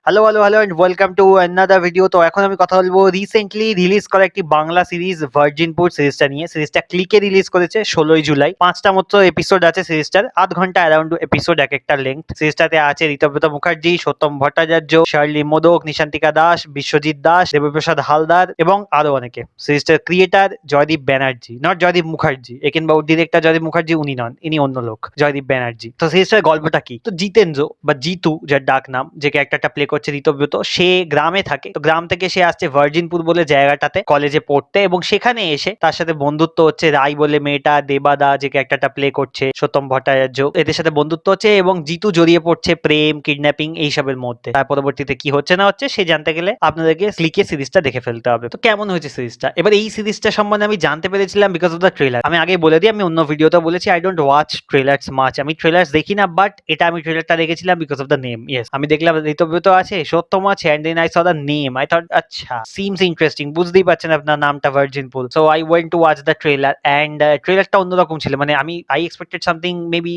Hello, hello, hello and welcome to another video. তো এখন আমি কথা বলবো রিসেন্টলি রিলিজ করা একটি বাংলা সিরিজ ভার্জিনপুর সিরিজটা নিয়ে। সিরিজটা ক্লিকে রিলিজ করেছে 16ই জুলাই। 5টা মতো এপিসোড আছে সিরিজটার, আধ ঘন্টা অ্যারাউন্ড এপিসোড এক একটা লেন্থ। সিরিজটাতে আছে ঋতব্রত মুখার্জি, সত্যম ভট্টাচার্য, শার্লি মোদক, নিশান্তিকা দাস, বিশ্বজিৎ দাস, দেবপ্রসাদ হালদার এবং আরো অনেকে। সিরিজটার ক্রিয়েটার জয়দীপ ব্যানার্জি, নট জয়দীপ মুখার্জি। এ কিংবা ডিরেক্টর জয়দীপ মুখার্জি উনি নন, ইনি অন্য লোক, জয়দীপ ব্যানার্জি। তো সিরিজটার গল্পটা কি? তো জিতেন্দ্র বা জিতু, যার ডাক নাম, যে ক্যারেক্টারটা প্লে করছে ঋতব্রত, সে গ্রামে থাকে। তো গ্রাম থেকে সে আসছে ভার্জিনপুর বলে জায়গাটাতে কলেজে পড়তে, এবং সেখানে এসে তার সাথে বন্ধুত্ব হচ্ছে রাই বলে মেয়েটা, দেবাদা যে ক্যারেক্টারটা প্লে করছে সত্যম ভট্টাচার্য, এদের সাথে বন্ধুত্ব হচ্ছে এবং জিতু জড়িয়ে পড়ছে প্রেম, কিডন্যাপিং এইসবের মধ্যে। তার পরবর্তীতে কি হচ্ছে না হচ্ছে সে জানতে গেলে আপনাদেরকে ক্লিকে সিরিজটা দেখে ফেলতে হবে। তো কেমন হয়েছে সিরিজটা? এবার এই সিরিজটা সম্বন্ধে আমি জানতে পেরেছিলাম বিকজ অফ দ্য ট্রেলার। আমি আগে বলে দিই, আমি অন্য ভিডিওতে বলেছি I don't watch trailers much, আমি ট্রেলার্স দেখি না, বাট এটা আমি ট্রেলারটা দেখেছিলাম because of the name. Yes, আমি দেখলাম ঋতব্রত আছে, সত্যম আছে, and then I saw the name, I thought আচ্ছা সিমস ইন্টারেস্টিং। বুঝতেই পারছেন আপনার নামটা virgin pool. So I went to watch the trailer and ট্রেলারটা অন্যরকম ছিল। মানে I expected something maybe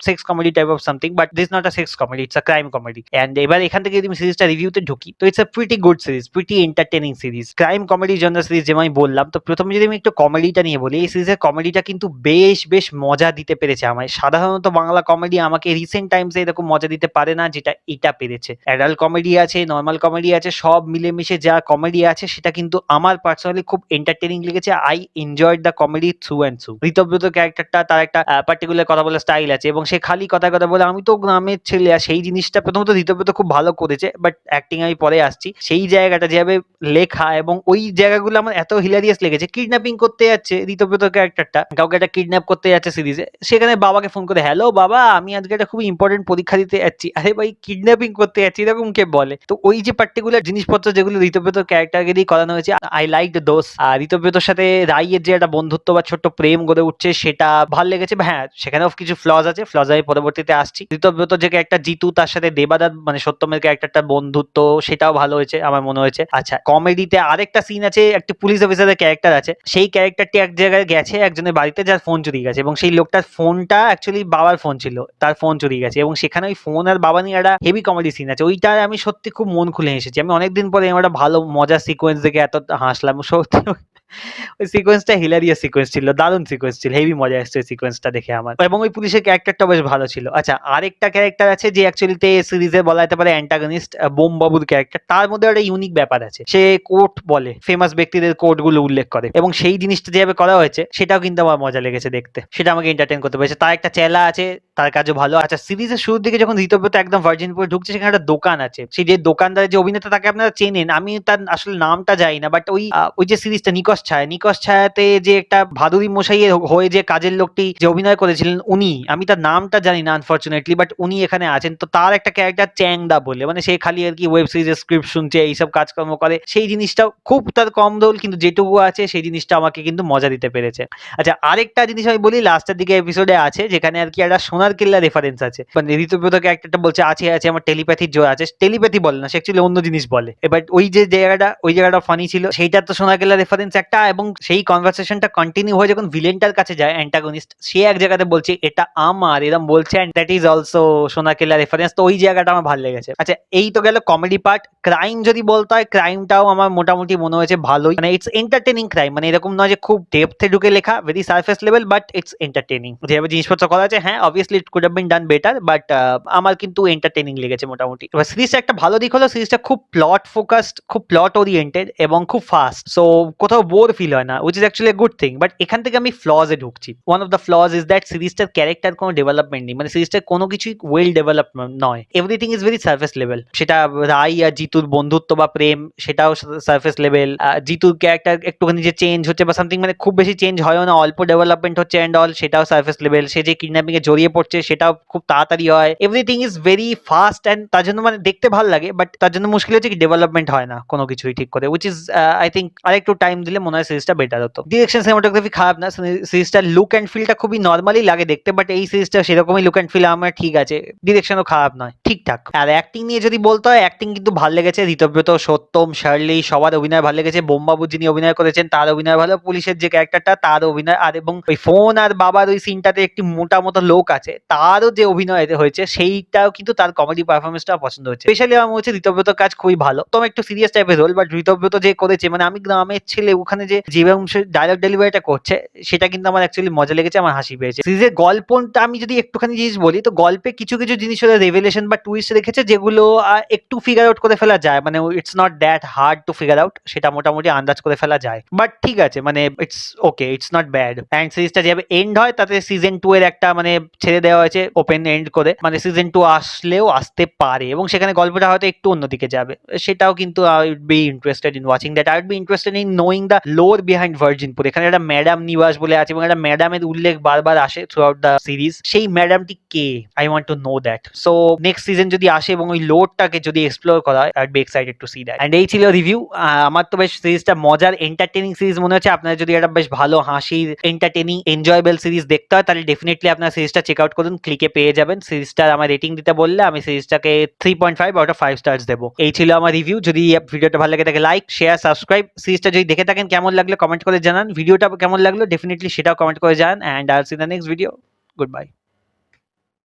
sex comedy type of something, but this not a sex comedy, it's a crime comedy. And এবার এখান থেকে যদি আমি সিরিজটা রিভিউতে ঢুকি, তো it's a pretty good series, pretty entertaining series, crime comedy genre series যেমন আমি বললাম। তো প্রথমে যদি আমি একটু কমেডিটা নিয়ে বলি, এই সিরিজের কমেডিটা কিন্তু বেশ বেশ মজা দিতে পেরেছে আমায়। সাধারণত বাংলা কমেডি আমাকে রিসেন্ট টাইমসে এরকম মজা দিতে পারে না যেটা এটা পেরেছে। অ্যাডাল্ট কমেডি আছে, নর্মাল কমেডি আছে, সব মিলেমিশে যা কমেডি আছে সেটা কিন্তু আমার পার্সোনালি খুব এন্টারটেনিং লেগেছে। I enjoyed the comedy through and through. Ritabrata ক্যারেক্টারটা, তার একটা পার্টিকুলার কথা বলার স্টাইল আছে এবং সে খালি কথায় কথা বলে আমি তো গ্রামের ছেলে, আর সেই জিনিসটা প্রথমত ঋতব্রত খুব ভালো করেছে, বাট অ্যাক্টিং আমি পরে আসছি। সেই জায়গাটা যেভাবে লেখা এবং ওই জায়গাগুলো আমার এত হিলারিয়াস লেগেছে। কিডন্যাপিং করতে যাচ্ছে ঋতব্রত ক্যারেক্টারটা, কাউকে একটা কিডন্যাপ করতে যাচ্ছে সিরিজে, সেখানে বাবাকে ফোন করে, হ্যালো বাবা, আমি আজকে একটা খুব ইম্পর্টেন্ট পরীক্ষা দিতে যাচ্ছি। আরে ভাই, কিডন্যাপিং করতে যাচ্ছি এরকম কে বলে? তো ওই যে পার্টিকুলার জিনিসপত্র যেগুলো ঋতব্রত ক্যারেক্টারকে দিয়ে করানো হয়েছে, আই লাইক দোস। আর ঋতব্রতর সাথে রাইয়ের যে একটা বন্ধুত্ব বা ছোট্ট প্রেম গড়ে উঠছে সেটা ভাল লেগেছে। হ্যাঁ, সেখানেও কিছু ফ্লজ আছে, ফ্লজ আমি পরবর্তীতে আসছি। ঋতব্রত যে ক্যারেক্টার জিতু, তার সাথে দেবাদার মানে সত্যমের ক্যারেক্টারটার বন্ধুত্ব, সেটাও ভালো হয়েছে আমার মনে হয়েছে। আচ্ছা, কমেডিতে আরেকটা সিন আছে, একটা পুলিশ অফিসারের ক্যারেক্টার আছে, সেই ক্যারেক্টারটি এক জায়গায় গেছে একজনের বাড়িতে, যার ফোন চুরি গেছে, এবং সেই লোকটার ফোনটা অ্যাকচুয়ালি বাবার ফোন ছিল, তার ফোন চুরি গেছে, এবং সেখানে ওই ফোন আর বাবা নিয়ে একটা হেভি কমেডি সিন আছে। ওইটা আমি সত্যি খুব মন খুলে হেসেছি। আমি অনেকদিন পরে এমন একটা ভালো মজার সিকোয়েন্স দেখে এত হাসলাম সত্যি। ওই সিকোয়েন্সটা হিলারিয়াস সিকোয়েন্স ছিল, দারুণ সিকোয়েন্স ছিল, হেভি মজা আসছে ওই সিকোয়েন্সটা দেখে আমার। এবং ওই পুলিশের ক্যারেক্টারটা বেশ ভালো ছিল। আচ্ছা, আরেকটা ক্যারেক্টার আছে যে অ্যাকচুয়ালিতে সিরিজে বলা যেতে পারে অ্যান্টাগনিস্ট, বোম বাবুর ক্যারেক্টার। তার মধ্যে একটা ইউনিক ব্যাপার আছে, সে কোট বলে, ফেমাস ব্যক্তিদের কোট গুলো উল্লেখ করে, এবং সেই জিনিসটা যেভাবে করা হয়েছে সেটাও কিন্তু আমার মজা লেগেছে দেখতে, সেটা আমাকে এন্টারটেন করতে পেরেছে। তার একটা চেলা আছে, তার কাজও ভালো। আচ্ছা, সিরিজের শুরুর দিকে যখন ঋতব্রত একদম ভার্জিনপুরে ঢুকছে, সেখানে একটা দোকান আছে, সেই যে দোকানদারের যে অভিনেতা, তাকে আপনারা চেনেন, আমি তার আসলে নামটা জানি না, বাট ওই যে সিরিজটা নিকশ ছায়াতে যে একটা ভাদুরী মশাইয়ের হয়ে যে কাজের লোকটি যে অভিনয় করেছিলেন উনি, আমি তার নামটা জানি না আনফরচুনেটলি, বাট উনি এখানে আছেন। তো তার একটা ক্যারেক্টার চ্যাংদা বলে, মানে সে খালি আর কি ওয়েব সিরিজের স্ক্রিপ্ট শুনছে, এইসব কাজকর্ম করে, সেই জিনিসটা খুব তার কম রোল, কিন্তু যেটুকু আছে সেই জিনিসটা আমাকে কিন্তু মজা দিতে পেরেছে। আচ্ছা, আরেকটা জিনিস আমি বলি, লাস্টের দিকে এপিসোডে আছে যেখানে আর কি একটা সোনার কেল্লা রেফারেন্স আছে, মানে ঋতুব্রত ক্যারেক্টারটা বলছে আছে আছে আমার টেলিপ্যাথির জোর আছে, টেলিপ্যাথি বলে না, সে অ্যাকচুয়ালি অন্য জিনিস বলে। এবার ওই জায়গাটা ফানি ছিল, সেইটা তো সোনার কেল্লা রেফারেন্স একটা, এবং সেই কনভারসেশনটা কন্টিনিউ হয়ে যখন ভিলেনটার কাছে যায় অ্যান্টাগনিস্ট, সে এক জায়গাতে বলছে এটা আমার, এরকম বলছে, এন্ড দ্যাট ইজ অলসো সোনার কেল্লা রেফারেন্স। তো ওই জায়গাটা আমার ভালো লেগেছে। আচ্ছা, এই তো গেল কমেডি পার্ট। ক্রাইম যদি বলতে হয়, ক্রাইমটাও আমার মোটামুটি মনে হয়েছে ভালোই, মানে ইটস এন্টারটেনিং ক্রাইম, মানে এরকম নয় যে খুব ডেপথে ঢুকে লেখা, very surface level, but it's entertaining. যেভাবে জিনিসপত্র করা আছে, হ্যাঁ obviously it could have been done better, but আমার কিন্তু এন্টারটেনিং লেগেছে মোটামুটি। এবার সিরিজটা একটা ভালো দিক হলো, সিরিজটা খুব প্লট ফোকাসড, খুব প্লট ওরিয়েন্টেড এবং খুব ফাস্ট, সো কোথাও বোর ফিল হয় না, which is actually good thing. But এখান থেকে আমি ফ্লজে ঢুকছি। One of the flaws is that সিরিজটার ক্যারেক্টার কোনো ডেভেলপমেন্ট নেই, মানে সিরিজটার কোনো কিছুই ওয়েল ডেভেলপমেন্ট নয়, everything is very surface level. সেটা রাই আর জিতুর বন্ধুত্ব বা প্রেম, সেটাও সারফেস লেভেল। জিতুর ক্যারেক্টার একটুখানি যে চেঞ্জ হচ্ছে বা সামথিং, মানে খুব বেশি চেঞ্জ হয়ও না, অল্প ডেভেলপমেন্ট হচ্ছে এন্ড অল, সেটাও সারফেস লেভেল। সে যে কিডন্যাপিং এ জড়িয়ে পড়ছে সেটাও খুব তাড়াতাড়ি হয়, everything is very fast, and তার জন্য মানে দেখতে ভালো লাগে, বাট তার জন্য মুশকিল হচ্ছে কি ডেভেলপমেন্ট হয় না কোনো কিছুই ঠিক করে, উইচ ইজ আই থিঙ্ক আরেকটু টাইম দিলে মনে হয় সিরিজটা বেটার হতো। ডিরেকশন, সিনেমাটোগ্রাফি খারাপ না, সিরিজটার লুক অ্যান্ড ফিলটা খুবই নর্মালি লাগে দেখতে, বাট এই সিরিজটা সেরকমই লুক অ্যান্ড ফিল আমার ঠিক আছে, ডিরেকশনও খারাপ নয়, ঠিকঠাক। আর অ্যাক্টিং নিয়ে যদি বলতে হয়, অ্যাক্টিং কিন্তু ভালো লেগেছে, ঋতব্রত, সত্যম, শার্লি সবার অভিনয় ভালো লেগেছে। বোমবাবু যিনি অভিনয় করেছেন তার অভিনয় ভালো, পুলিশের যে ক্যারেক্টারটা তার অভিনয়, আর এবং ওই ফোন আর বাবার ওই সিনটাতে একটি মোটা মতো লোক আছে তারও যে অভিনয় হয়েছে সেইটাও কিন্তু তার কমেডি পারফরমেন্সটা পছন্দ হচ্ছে। স্পেশালি আমার হচ্ছে ঋতব্রতর কাজ খুবই ভালো, তো একটু সিরিয়াস টাইপের রোল, বাট ঋতব্রত যে করেছে মানে আমি গ্রামের ছেলে ওখানে যে যেরকম ডায়লগ ডেলিভারিটা করছে সেটা কিন্তু আমার অ্যাকচুয়ালি মজা লেগেছে, আমার হাসি পেয়েছে। সিরিজের গল্পটা আমি যদি একটুখানি জিনিস বলি, তো গল্পে কিছু কিছু জিনিস হলো রেভেলেশন বা টুইস্ট রেখেছে যেগুলো একটু ফিগার আউট করে ফেলা যায়, মানে it's not that hard to figure out, সেটা মোটামুটি আন্দাজ করে ফেলা যায়, বাট ঠিক আছে, মানে it's okay, it's not bad. And সিরিজটা যেভাবে এন্ড হয় তাতে সিজন 2 এর একটা মানে ছেড়ে দেওয়া হয়েছে ওপেন এন্ড করে, মানে সিজন 2 আসলেও আসতে পারে এবং সেখানে গল্পটা হয়তো একটু অন্যদিকে যাবে, সেটাও কিন্তু I would be interested in watching that. I would be interested in knowing the lore behind Virginpur. এখানে একটা ম্যাডাম নিবাস বলে আছে এবং একটা ম্যাডামের উল্লেখ বারবার আসে থ্রু আউট দ্য সিরিজ, সেই ম্যাডামটি কে, I want to know that. So next season যদি আসে এবং ওই লোডটাকে যদি এক্সপ্লোর করা হয়, I would be excited to see that. And এই ছিল রিভিউ। আমার তো বেশ সিরিজটা মজার এন্টারটেনিং সিরিজ মনে হচ্ছে। আপনারা যদি একটা বেশ ভালো হাসির এন্টারটেনিং এনজয়েবল সিরিজ দেখতে হয় তাহলে ডেফিনেটলি আপনার সিরিজটা চেক আউট করুন, ক্লিকে পেয়ে যাবেন। সিরিজটার আমার রেটিং দিতে বললে আমি সিরিজটাকে 3.5 আউট অফ 5 স্টার্স দেবো। এই ছিল আমার রিভিউ। যদি ভিডিওটা ভালো লাগে থাকে লাইক, শেয়ার, সাবস্ক্রাইব। সিরিজটা যদি দেখে থাকেন কেমন লাগলো কমেন্ট করে জানান, ভিডিওটা কেমন লাগলো ডেফিনেটলি সেটাও কমেন্ট করে জানান, and I will see the next video. Good bye.